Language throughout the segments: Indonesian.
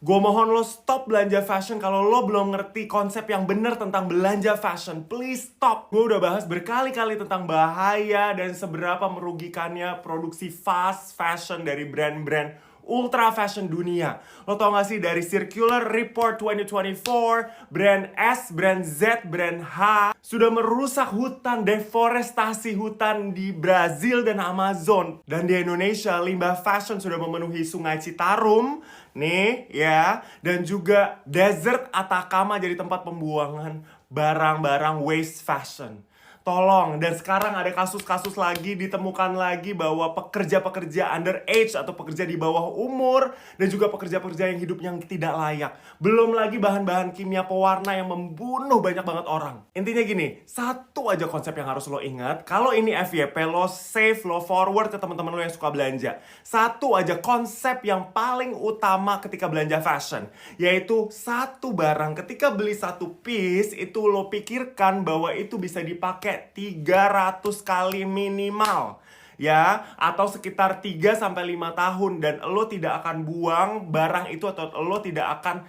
Gue mohon lo stop belanja fashion kalau lo belum ngerti konsep yang bener tentang belanja fashion. Please stop. Gue udah bahas berkali-kali tentang bahaya dan seberapa merugikannya produksi fast fashion dari brand-brand ultra fashion dunia. Lo tau gak sih dari Circular Report 2024, brand S, brand Z, brand H sudah merusak hutan, deforestasi hutan di Brazil dan Amazon. Dan di Indonesia, limbah fashion sudah memenuhi sungai Citarum, nih ya, dan juga desert Atacama jadi tempat pembuangan barang-barang waste fashion. Tolong, dan sekarang ada kasus-kasus lagi ditemukan lagi bahwa pekerja-pekerja underage atau pekerja di bawah umur dan juga pekerja-pekerja yang hidupnya tidak layak. Belum lagi bahan-bahan kimia pewarna yang membunuh banyak banget orang. Intinya gini, satu aja konsep yang harus lo ingat, kalau ini FYP, lo save, lo forward ke teman-teman lo yang suka belanja. Satu aja konsep yang paling utama ketika belanja fashion, yaitu satu barang ketika beli satu piece itu lo pikirkan bahwa itu bisa dipakai 300 kali minimal ya, atau sekitar 3 sampai 5 tahun, dan lo tidak akan buang barang itu atau lo tidak akan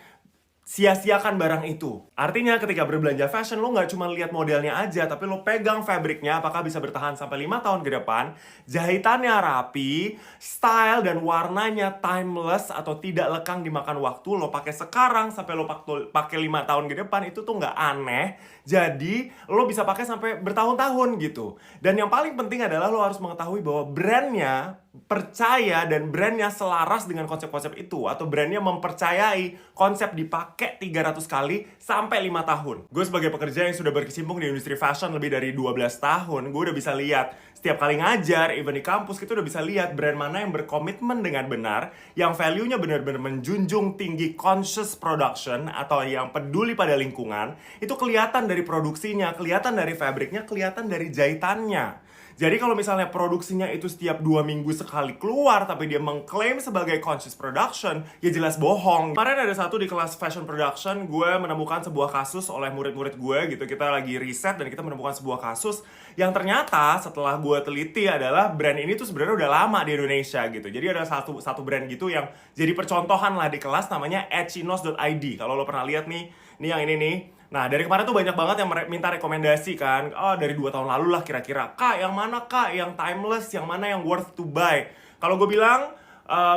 sia-siakan barang itu. Artinya ketika berbelanja fashion, lo nggak cuma lihat modelnya aja, tapi lo pegang fabriknya, apakah bisa bertahan sampai 5 tahun ke depan, jahitannya rapi, style dan warnanya timeless atau tidak lekang dimakan waktu. Lo pakai sekarang sampai lo pakai 5 tahun ke depan, itu tuh nggak aneh. Jadi lo bisa pakai sampai bertahun-tahun gitu. Dan yang paling penting adalah lo harus mengetahui bahwa brandnya percaya dan brandnya selaras dengan konsep-konsep itu, atau brandnya mempercayai konsep dipakai 300 kali sampai 5 tahun. Gue sebagai pekerja yang sudah berkecimpung di industri fashion lebih dari 12 tahun, gue udah bisa lihat setiap kali ngajar, even di kampus, kita udah bisa lihat brand mana yang berkomitmen dengan benar, yang value-nya benar-benar menjunjung tinggi conscious production atau yang peduli pada lingkungan. Itu kelihatan dari produksinya, kelihatan dari fabriknya, kelihatan dari jahitannya. Jadi kalau misalnya produksinya itu setiap 2 minggu sekali keluar, tapi dia mengklaim sebagai conscious production, ya jelas bohong. Kemarin ada satu di kelas fashion production, gue menemukan sebuah kasus oleh murid-murid gue gitu. Kita lagi riset dan kita menemukan sebuah kasus yang ternyata setelah gue teliti adalah brand ini tuh sebenarnya udah lama di Indonesia gitu. Jadi ada satu brand gitu yang jadi percontohan lah di kelas, namanya etchinos.id. Kalau lo pernah lihat nih yang ini nih. Nah, dari kemarin tuh banyak banget yang minta rekomendasi kan. Oh, dari 2 tahun lalu lah kira-kira. Kak, yang mana kak? Yang timeless, yang mana yang worth to buy? Kalau gue bilang,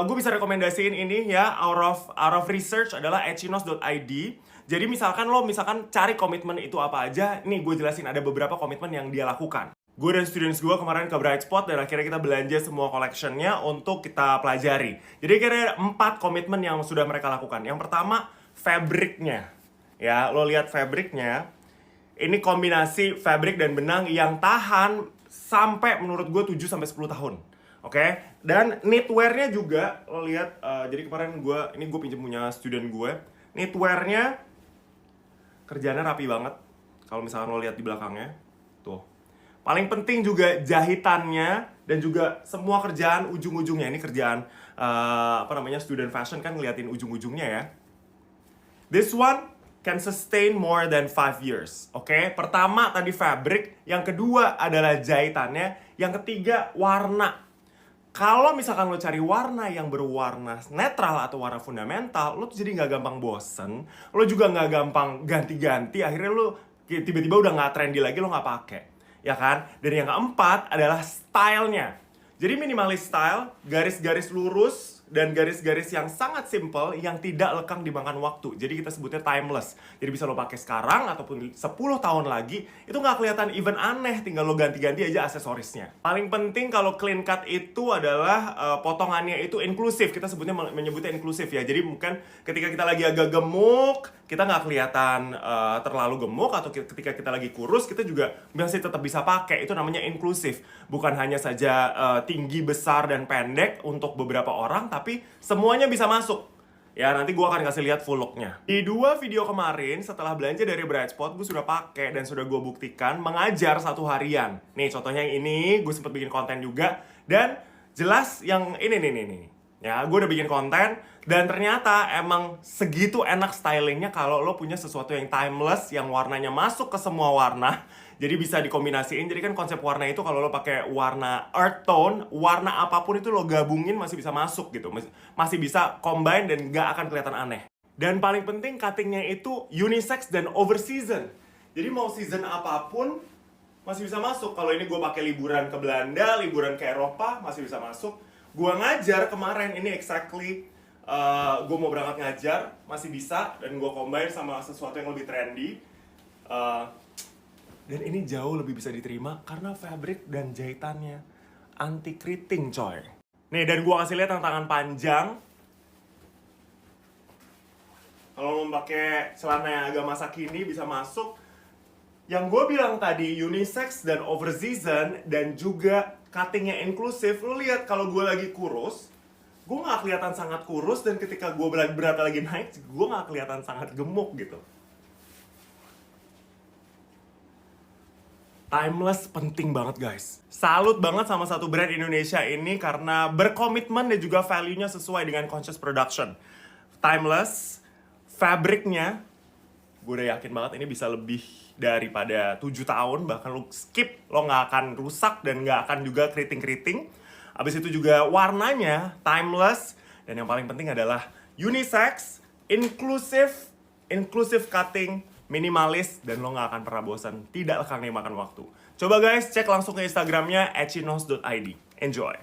gue bisa rekomendasiin ini ya, out of research adalah etchinos.id. Jadi misalkan lo cari komitmen itu apa aja. Nih, gue jelasin ada beberapa komitmen yang dia lakukan. Gue dan students gue kemarin ke Bright Spot dan akhirnya kita belanja semua collectionnya untuk kita pelajari. Jadi kira-kira 4 komitmen yang sudah mereka lakukan. Yang pertama, fabriknya. Ya, lo lihat fabriknya. Ini kombinasi fabrik dan benang yang tahan sampai menurut gue 7 sampai 10 tahun. Oke? Dan knitwear-nya juga lo lihat, jadi kemarin gue pinjam punya student gue. Knitwear-nya kerjanya rapi banget. Kalau misalkan lo lihat di belakangnya, tuh. Paling penting juga jahitannya dan juga semua kerjaan ujung-ujungnya. Ini kerjaan student fashion kan ngeliatin ujung-ujungnya ya. This one can sustain more than 5 years. Oke? Pertama tadi fabric, yang kedua adalah jahitannya, yang ketiga warna. Kalau misalkan lo cari warna yang berwarna netral atau warna fundamental, lo tuh jadi nggak gampang bosen, lo juga nggak gampang ganti-ganti, akhirnya lo tiba-tiba udah nggak trendy lagi, lo nggak pakai, ya kan? Dan yang keempat adalah stylenya. Jadi minimalis style, garis-garis lurus, dan garis-garis yang sangat simple yang tidak lekang dimakan waktu. Jadi kita sebutnya timeless. Jadi bisa lo pakai sekarang ataupun 10 tahun lagi, itu nggak kelihatan even aneh, tinggal lo ganti-ganti aja aksesorisnya. Paling penting kalau clean cut itu adalah potongannya itu inklusif. Kita menyebutnya inklusif ya. Jadi mungkin ketika kita lagi agak gemuk, kita nggak kelihatan terlalu gemuk, atau ketika kita lagi kurus, kita juga masih tetap bisa pakai. Itu namanya inklusif. Bukan hanya saja tinggi, besar, dan pendek untuk beberapa orang, tapi semuanya bisa masuk. Ya, nanti gue akan kasih lihat full look-nya. Di 2 video kemarin, setelah belanja dari Bright Spot, gue sudah pakai dan sudah gue buktikan mengajar 1 harian. Nih, contohnya yang ini, gue sempat bikin konten juga. Dan jelas yang ini nih. Ya, gue udah bikin konten dan ternyata emang segitu enak stylingnya kalau lo punya sesuatu yang timeless, yang warnanya masuk ke semua warna. Jadi bisa dikombinasiin. Jadi kan konsep warna itu kalau lo pakai warna earth tone, warna apapun itu lo gabungin masih bisa masuk gitu. Masih bisa combine dan gak akan kelihatan aneh. Dan paling penting cuttingnya itu unisex dan over season. Jadi mau season apapun masih bisa masuk. Kalau ini gue pakai liburan ke Belanda, liburan ke Eropa, masih bisa masuk. Gue ngajar kemarin, ini exactly gue mau berangkat ngajar, masih bisa. Dan gue combine sama sesuatu yang lebih trendy. Dan ini jauh lebih bisa diterima karena fabric dan jahitannya anti keriting, coy. Nih, dan gue kasih lihat tangan panjang. Kalau mau pakai celana yang agak masa kini bisa masuk. Yang gue bilang tadi, unisex dan over season dan juga cuttingnya inklusif. Lo lihat kalau gue lagi kurus, gue gak kelihatan sangat kurus, dan ketika gue berat lagi naik, gue gak kelihatan sangat gemuk gitu. Timeless penting banget, guys. Salut banget sama satu brand Indonesia ini karena berkomitmen dan juga value-nya sesuai dengan conscious production. Timeless, fabriknya, gue udah yakin banget ini bisa lebih daripada 7 tahun. Bahkan lo skip, lo gak akan rusak dan gak akan juga keriting-keriting. Abis itu juga warnanya timeless. Dan yang paling penting adalah unisex, inclusive cutting, minimalis, dan lo gak akan pernah bosan. Tidak akan makan waktu. Coba guys, cek langsung ke Instagramnya @chinos.id. Enjoy!